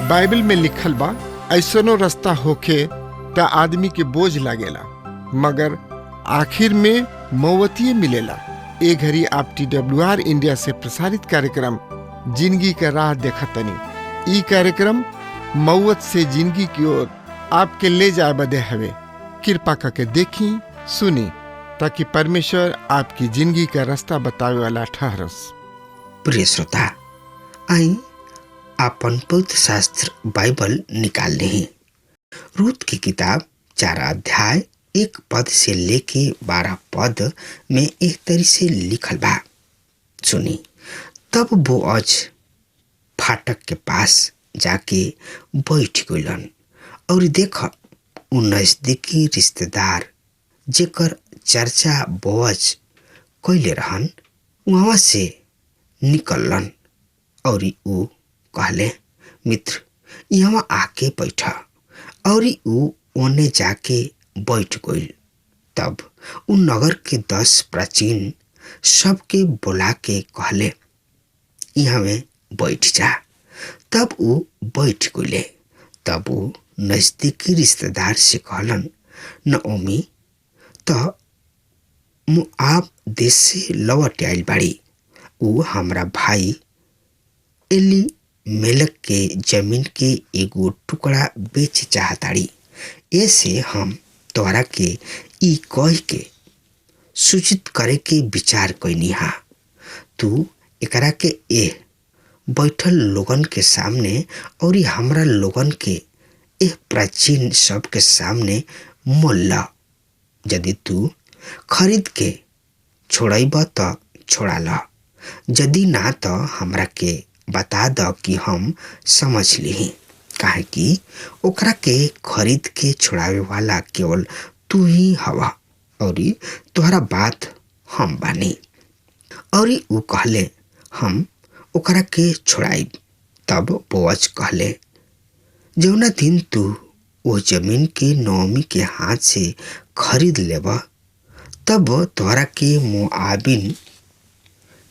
Bible में लिखल बा, ऐसनो रास्ता होखे त आदमी के बोझ लागेला, मगर आखिर में मौवतिये मिलेला। ए घड़ी आप TWR इंडिया से प्रसारित कार्यक्रम जिंदगी का राह देखतनी। ई कार्यक्रम मौत से जिंदगी की ओर आपके ले जाए बदे हवे। कृपा करके देखी सुनी, ताकि परमेश्वर आपकी जिंदगी का रास्ता बतावे वाला ठहरस। प्रिय श्रोता, आई आपन पवित्र शास्त्र बाइबल निकाल ली। रूत की किताब 4 अध्याय 1 पद से लेके 12 पद में एक तरी से लिखल बा। सुनी। तब बोअज फाटक के पास जाके बैठ गइलन और देख, उ नजदीकी रिश्तेदार जेकर चर्चा बोअज कइले रहन वहां से निकलन और उ कहले, मित्र यहाँ आके बैठा। और उ ओने जाके बैठ गइल। तब उ नगर के 10 प्राचीन सबके बुला के कहले, यहाँ में बैठ जा। तब उ बैठ गइले। तब उ नजदीकी रिश्तेदार से कहलन, नओमी त मोआब देश से लौट आइल बाड़ी। उ हमरा भाई एलीमेलेक के जमीन के एगो टुकड़ा बेच चाहताड़ी। ऐसे हम तोरा के ई कह के सूचित करे के विचार कैनी हा। तू एकरा के बैठल लोगन के सामने और हमरा लोगन के प्राचीन सब के सामने मोल ला। यदि तू खरीद के छोड़ब तो छोड़ा ला, यदि ना तो हमरा के बता द कि हम समझ ली। काहे कि ओकरा के खरीद के छोड़ावे वाला केवल तू ही हवा और तोहरा बात हम बानी। और उ कहले, हम ओकरा के छोड़ाई। तब बोअज कहले, जौना दिन तू वो जमीन के नओमी के हाथ से खरीद लेब, तब तोहरा के मोआबिन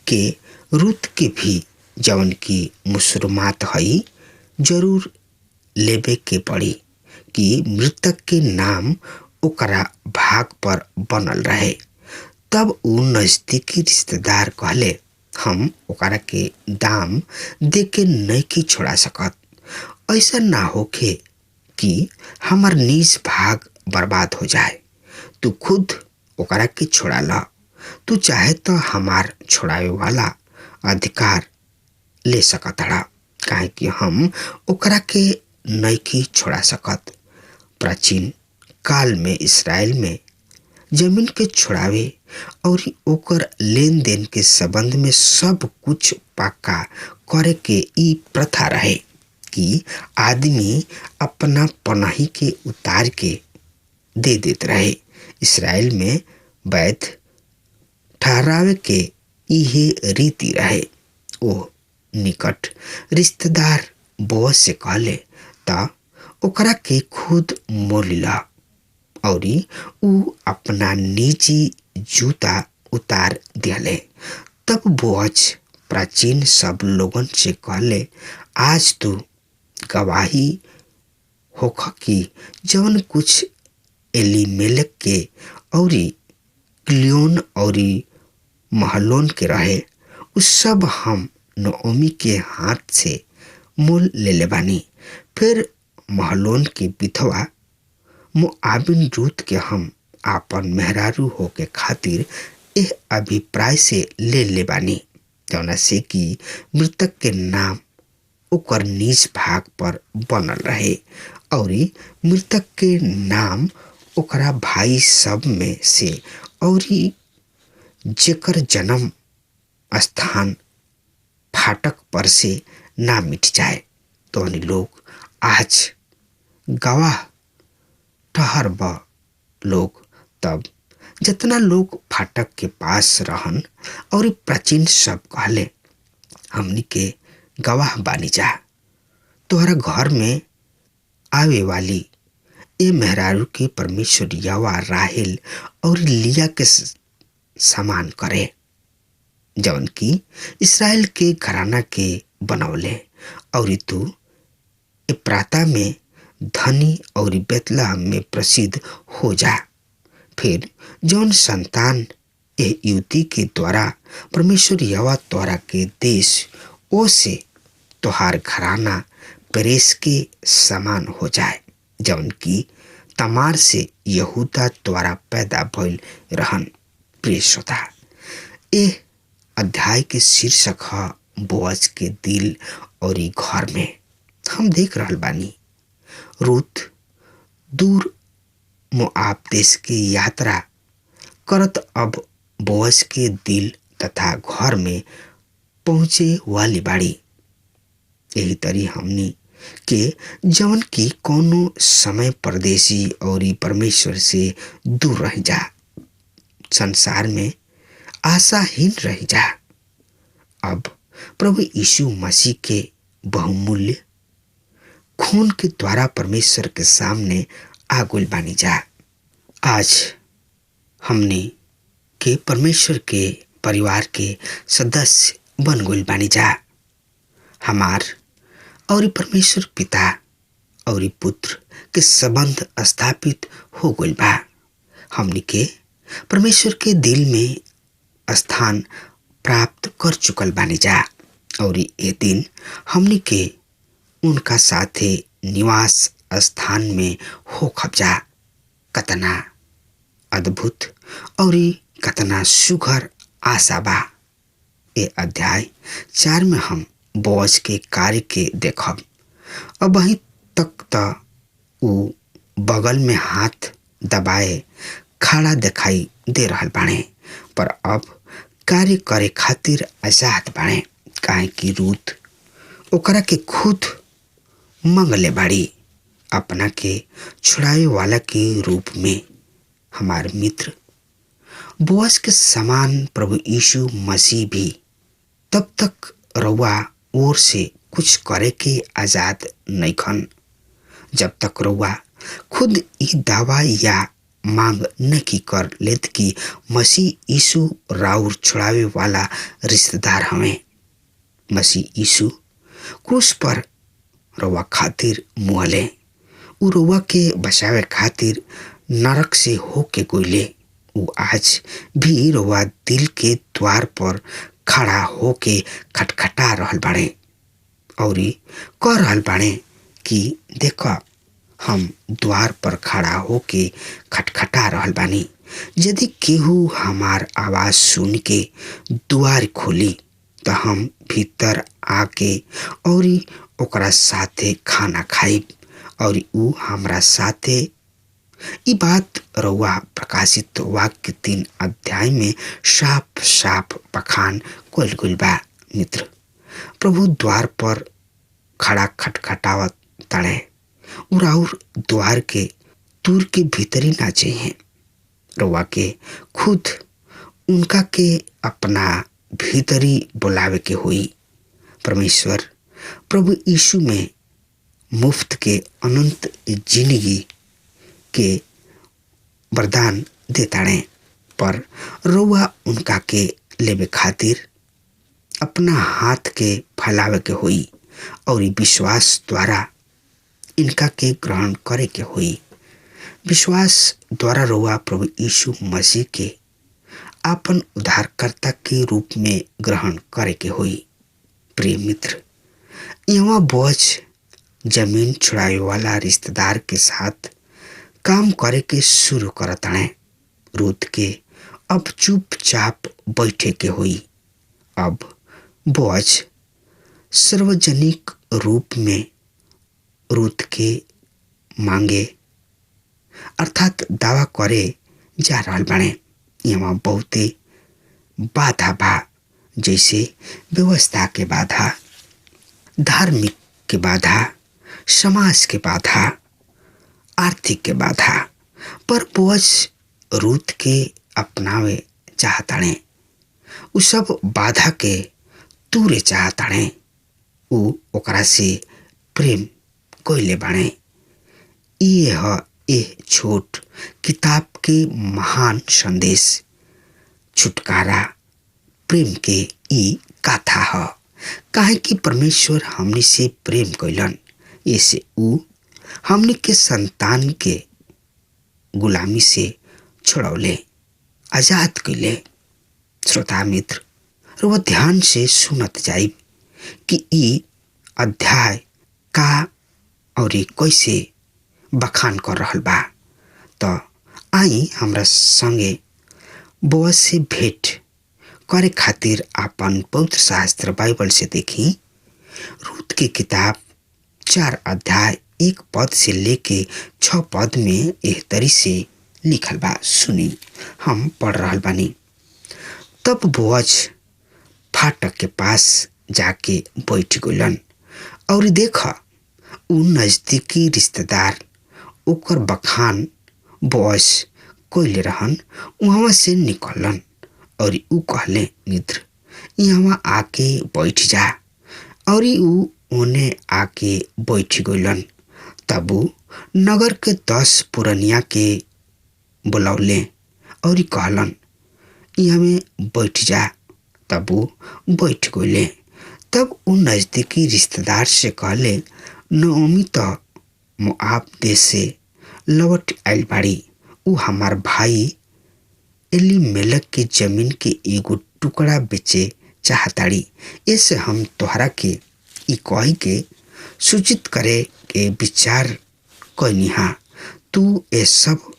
के रूत के भी जवन की मुसलमात हई जरूर लेबे के पड़ी कि मृतक के नाम ओकरा भाग पर बनल रहे। तब उ नजदीकी रिश्तेदार कहले, हम ओकरा के दाम दे के नहीं छोड़ा सकत। ऐसा ना होखे कि हमार निज भाग बर्बाद हो जाए। तू खुद ओकरा के छोड़ा ला। तू चाहे तो हमार छोड़ावे वाला अधिकार ले सकतड़ा, काहे कि हम ओकरा के नहीं छोड़ा सकत। प्राचीन काल में इसराइल में जमीन के छोड़ावे और ओकर लेन देन के संबंध में सब कुछ पक्का करे के ई प्रथा रहे कि आदमी अपना पनाही के उतार के दे देते रहे। इसराइल में वैध ठहरावे के इहे रीति रहे। ओ निकट रिश्तेदार बोअज से कहले, ता ओकरा के खुद मोल ला। और उ अपना निजी जूता उतार दिले। तब बोअज प्राचीन सब लोगन से कहले, आज तू गवाही होख कि जवन कुछ एलीमेलेक के और क्लियोन और महलोन के रहे, उस सब हम नओमी के हाथ से मोल ले बानी। फिर महलोन के विधवा मोआबिन रूत के हम आपन मेहरारू हो के खातिर एह अभिप्राय से ले बानी, जौना से कि मृतक के नाम ओकर निज भाग पर बनल रहे और मृतक के नाम ओकरा भाई सब में से और जेकर जन्म स्थान फाटक पर से ना मिट जाए। तो लोग आज गवाह ठहर ब लोग। तब जितना लोग फाटक के पास रहन और प्राचीन सब कहले, हमनी के गवाह बानी जा। तोहरा घर में आवे वाली ए मेहरारू के परमेश्वर यहोवा राहेल और लिया के समान करे, जवन की इसराइल के घराना के बनौले। और तू एप्राता में धनी और बेतलहम में प्रसिद्ध हो जा। फिर जौन संतान ए युवती के द्वारा परमेश्वर यहोवा तोरा के देश ओ से तोहार घराना पेरेस के समान हो जाए, जौन की तमार से यहूदा द्वारा पैदा भइल रहन। प्रिय श्रोता, ए अध्याय के शीर्षक है बोअज के दिल और घर में। हम देख रहल बानी रूत दूर मोआब देश की यात्रा करत अब बोअज के दिल तथा घर में पहुँचे वाली बाड़ी। यही तरी हमनी के जवन की कोनो समय परदेसी और परमेश्वर से दूर रह जा, संसार में आशाहीन रह जा, अब प्रभु यीशु मसीह के बहुमूल्य खून के द्वारा परमेश्वर के सामने आगुल बानी जा। आज हमने के परमेश्वर के परिवार के सदस्य बन गइल बानी जा। हमार और परमेश्वर पिता और पुत्र के संबंध स्थापित हो गइल बा। हमनी के परमेश्वर के दिल में स्थान प्राप्त कर चुकल बानी जा और ये दिन हमनी के उनका साथे निवास स्थान में हो खबजा। कतना अद्भुत और कतना सुघर आशा बा। ए अध्याय 4 में हम बोअज के कार्य के देखब। अब वहीं तक त उ बगल में हाथ दबाए खड़ा दिखाई दे रहल बाणे, पर अब कार्य करे खातिर आजाद बाणे, काहे कि रूत ओकरा के खुद मंगले बाड़ी अपना के छुड़ावे वाला के रूप में। हमार मित्र बोअज के समान प्रभु यीशु मसीह भी तब तक रउआ ओर से कुछ करे के आजाद नहीं खन, जब तक रउआ खुद ई दावा या मांग नहीं कर लेत कि मसीह यीशु राउर छुड़ावे वाला रिश्तेदार हमें। मसीह यीशु क्रूस पर रउआ खातिर मुहले, उ रउआ के बचावे खातिर नरक से होके गोइले। उ आज भी रउआ दिल के द्वार पर खड़ा होके खटखटा रहल बाड़े और कह रहल बाड़े कि देखा हम द्वार पर खड़ा होके खटखटा रहल बानी। यदि केहू हमार आवाज सुन के द्वार खोली तो हम भीतर आके और ओकरा साथे खाना खाइब और उ हमरा साथे। ई बात रउआ प्रकाशित वाक्य 3 अध्याय में साफ साफ बखान कइल गइल बा। मित्र, प्रभु द्वार पर खड़ा खटखटावत तड़े और द्वार के दूर के भीतरी ना चाहिए। रउआ के खुद उनका के अपना भीतरी बुलावे के हुई। परमेश्वर प्रभु यीशु में मुफ्त के अनंत जिंदगी के वरदान देताड़े, पर रउआ उनका के लेवे खातिर अपना हाथ के फैलावे के हुई और विश्वास द्वारा इनका के ग्रहण करे के हुई। विश्वास द्वारा रउआ प्रभु यीशु मसीह के आपन उद्धारकर्ता के रूप में ग्रहण करे के हुई। प्रिय मित्र, यहाँ बोअज जमीन छुड़ावे वाला रिश्तेदार के साथ काम करे के शुरू करताड़े। रूत के अब चुपचाप बैठे के हुई। अब बोअज सार्वजनिक रूप में रूत के मांगे अर्थात दावा करे जा रहल बाड़े। यहाँ बहुते बाधा बा, जैसे व्यवस्था के बाधा, धार्मिक के बाधा, समाज के बाधा, आर्थिक के बाधा, पर बोअज रूत के अपनावे चाहताड़े। उ सब बाधा के दूरे चाहताड़े। उ ओकरा से प्रेम कइले बाड़े, ये ह ए छोट किताब के महान संदेश छुटकारा प्रेम के ई गाथा ह। काहे कि परमेश्वर हमनी से प्रेम कैलन, ऐसे ऊ हमनी के संतान के गुलामी से छुड़ौले, आजाद कैले। श्रोता मित्र, वो ध्यान से सुनत जाइब कि ई अध्याय का और कैसे बखान कर रहल बा। तो आई हमरा संगे बोअज से भेंट करे खातिर आपन पवित्र शास्त्र बाइबल से देखी। रूत की किताब 4 अध्याय 1 पद से लेके 6 पद में एह तरी से लिखल बा। सुनी, हम पढ़ रहल बानी। तब बोअज फाटक के पास जाके बैठ गइलन और देख उ नजदीकी रिश्तेदार ओकर बखान बोअज कोइले रहन वहाँ से निकलन और उ कहले, मित्र यहाँ आके बैठ जा। और उ ओने आके बैठ गइलन। तब उ नगर के 10 पुरनिया के बुलौले और कहलन, यहाँ में बैठ जा। तब उ बैठ गइले। तब उ नजदीकी रिश्तेदार से कहले, नओमी तो मोआब देश से लौट आइल बाड़ी। उ हमार भाई एलीमेलेक के जमीन के एगो टुकड़ा बेचे चाहताड़ी। ऐसे हम तोहरा के ई कही के सूचित करे के विचार कइनिहा। तू ए सब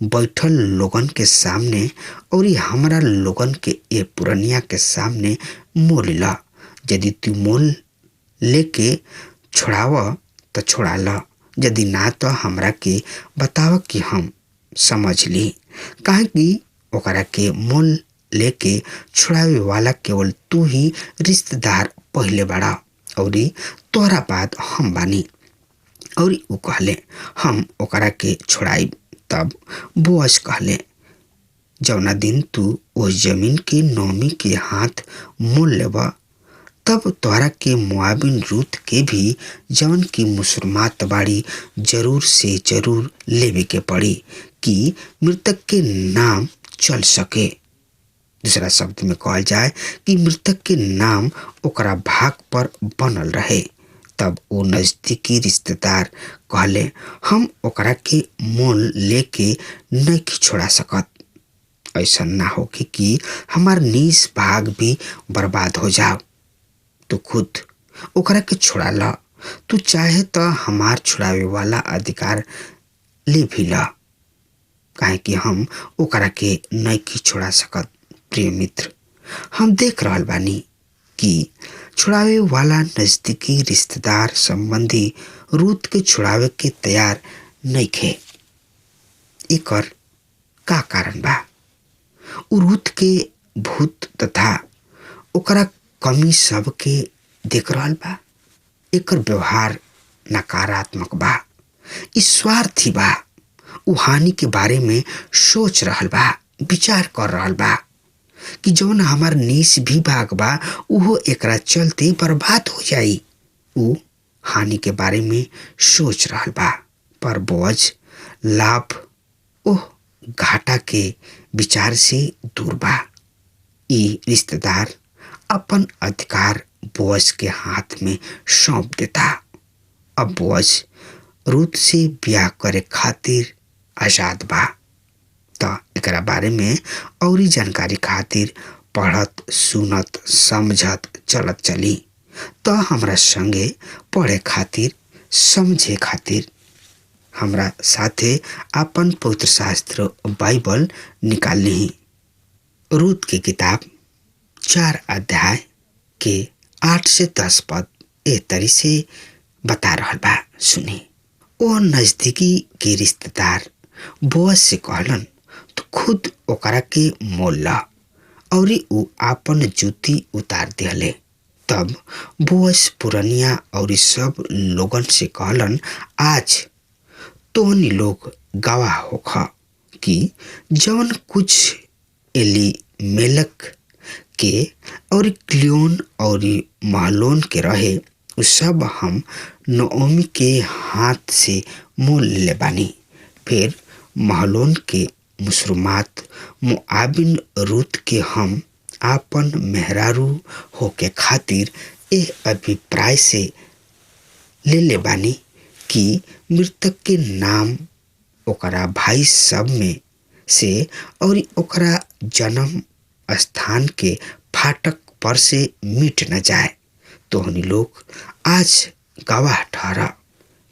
बैठल लोगन के सामने और हमरा लोगन के ए पुरनिया के सामने मोल ला। यदि तू मोल लेके छोड़ाव तो छोड़ा ला, यदि ना तो हमरा के बताव कि हम समझ ली। काहे कि ओकरा के मोल लेके छुड़ावे वाला केवल तू ही रिश्तेदार पहले बड़ा और तोहरा बाद हम बानी। और उ कहले, हम ओकरा के छोड़ाई। तब बोअज कहले, जौना दिन तू उस जमीन के नौमी के हाथ मोल लेबा, तब तोहरा के मोआबिन रूत के भी जवन की मुसलमात बाड़ी जरूर से जरूर लेवे के पड़ी कि मृतक के नाम चल सके। दूसरा शब्द में कहल जाए कि मृतक के नाम ओकरा भाग पर बनल रहे। तब वो नजदीकी रिश्तेदार कहले, हम ओकरा के मोल लेके नहीं छोड़ा सकत। ऐसा ना हो कि हमार नीस भाग भी बर्बाद हो जाओ। तू खुद ओकरा के छोड़ा ला। तू चाहे तो हमार छुड़ावे वाला अधिकार ले भी ला, काहे कि हम ओकरा के नहीं छोड़ा सकत। प्रिय मित्र, हम देख रहल बानी कि छुड़ावे वाला नजदीकी रिश्तेदार संबंधी रूत के छुड़ावे के तैयार नहीं थे। एकर का कारण बा? उ रूत के भूत तथा ओकरा कमी सब के देख रहल बा। एकर व्यवहार नकारात्मक बा, स्वार्थी बा। उ हानि के बारे में सोच रहल बा, विचार कर रहल बा कि जौन हमार नीस भी भाग बा उहो एकरा चलते बर्बाद हो जाई। उ हानि के बारे में सोच रहल बा, पर बोअज लाभ ओह घाटा के विचार से दूर बा। ई रिश्तेदार अपन अधिकार बोअज के हाथ में सौंप देता। अब बोअज रूत से ब्याह करे खातिर आजाद बा। तो एकरा बारे में और जानकारी खातिर पढ़त सुनत समझत चलत चली। तो हमरा संगे पढ़े खातिर समझे खातिर हमरा साथे अपन पवित्र शास्त्र बाइबल निकाल ली। रूत की किताब 4 अध्याय के 8 से 10 पद ए तरी से बता रहल बा। सुनी, ओ नजदीकी के रिश्तेदार बोअज से कहलन, तो खुद ओकरा के मोल ला। और उ आपन जूती उतार दिहले। तब बोअज पुरनिया और सब लोगन से कहलन, आज तोहनी लोग गवाह होख कि जवन कुछ एलीमेलेक के और क्लियोन और महलोन के रहे उ सब हम नओमी के हाथ से मोल ले बानी। फिर महलोन के मुसलमात मोआबिन रूत के हम आपन मेहरारू होके खातिर ए अभिप्राय से ले बानी कि मृतक के नाम ओकरा भाई सब में से और ओकरा जन्म स्थान के फाटक पर से मिट न जाए। तोहनी लोग आज गवाह ठहरा।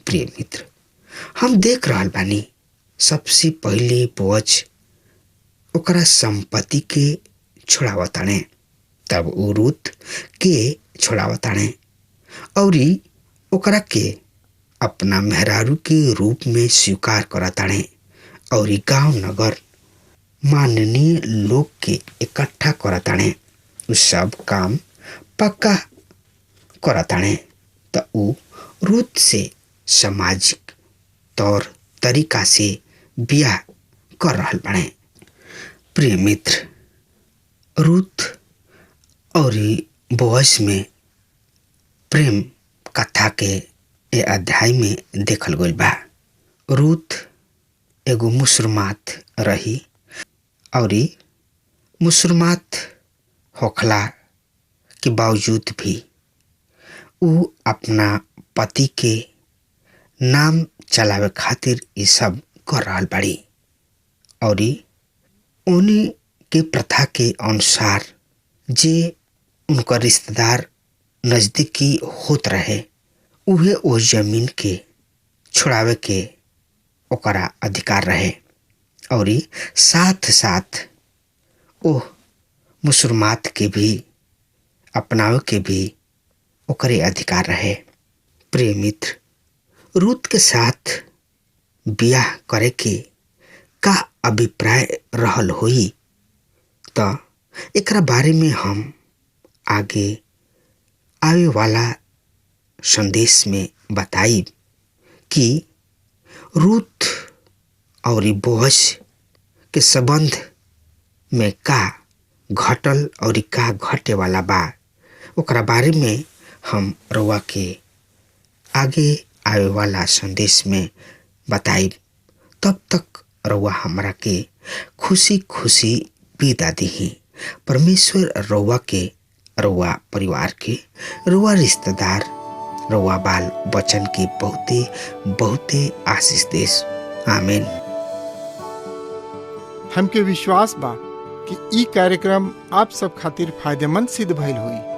प्रिय मित्र, हम देख रहल बानी सबसे पहले बोझ ओकरा संपत्ति के छोड़ावताणे, तब उ रूत के छोड़ावताणे और ओकरा के अपना मेहरारू के रूप में स्वीकार करताणे और गांव नगर माननीय लोग के इकट्ठा करताणे। उ सब काम पक्का करताणे त उ रूत से सामाजिक तौर तरीका से ब्याह कर रहल बाणे। प्रिय मित्र, रूत और बोअज में प्रेम कथा के ए अध्याय में देखल गइल बा। रूत एगो मुसलमात रही और मुसलमात होखला के बावजूद भी उ अपना पति के नाम चलावे खातिर ये सब कर रहल बाड़ी और उन्हीं के प्रथा के अनुसार जे उनका रिश्तेदार नजदीकी होत रहे उहे ओ जमीन के छुड़ावे के ओकरा अधिकार रहे और साथ साथ ओ मुसलमात के भी अपनावे के भी ओकरे अधिकार रहे। प्रिय मित्र, रूत के साथ ब्याह करे के का अभिप्राय रहल होई त एकरा बारे में हम आगे आवे वाला संदेश में बताई कि रूत और बोअज के संबंध में का घटल और का घटे वाला बा, ओकरा बारे में हम रउआ के आगे आवे वाला संदेश में बताई। तब तक रउआ हमरा के खुशी खुशी विदा दीही। परमेश्वर रउआ के, रउआ परिवार के, रउआ रिश्तेदार, रउआ बाल बचन के बहुते बहुते आशीष देस। आमीन। हमके विश्वास बा कि ई कार्यक्रम आप सब खातिर फायदेमंद सिद्ध भइल हुई।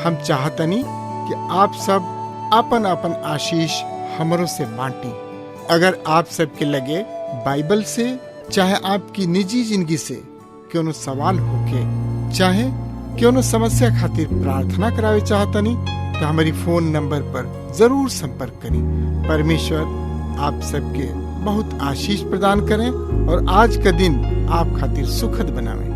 हम चाहतनी कि आप सब आपन आपन आशीष हमरों से बांटी। अगर आप सबके लगे बाइबल से चाहे आपकी निजी जिंदगी से क्यों सवाल होके चाहे क्यों समस्या खातिर प्रार्थना करावे चाहतनी तो हमारी फोन नंबर पर जरूर संपर्क करें। परमेश्वर आप सबके बहुत आशीष प्रदान करें और आज का दिन आप खातिर सुखद बनावे।